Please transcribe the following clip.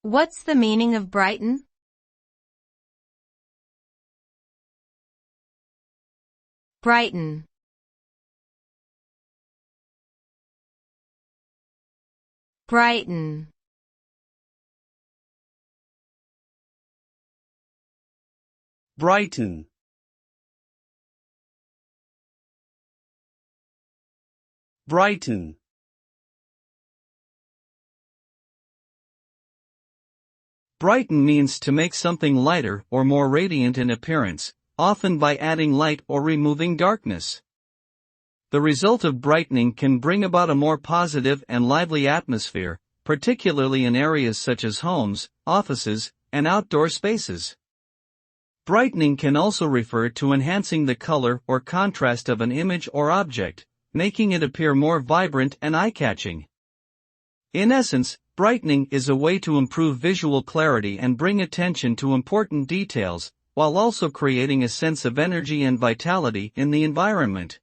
What's the meaning of brighten? Brighten. Brighten. Brighten. Brighten. Brighten means to make something lighter or more radiant in appearance, often by adding light or removing darkness. The result of brightening can bring about a more positive and lively atmosphere, particularly in areas such as homes, offices, and outdoor spaces. Brightening can also refer to enhancing the color or contrast of an image or object, making it appear more vibrant and eye-catching. In essence, brightening is a way to improve visual clarity and bring attention to important details, while also creating a sense of energy and vitality in the environment.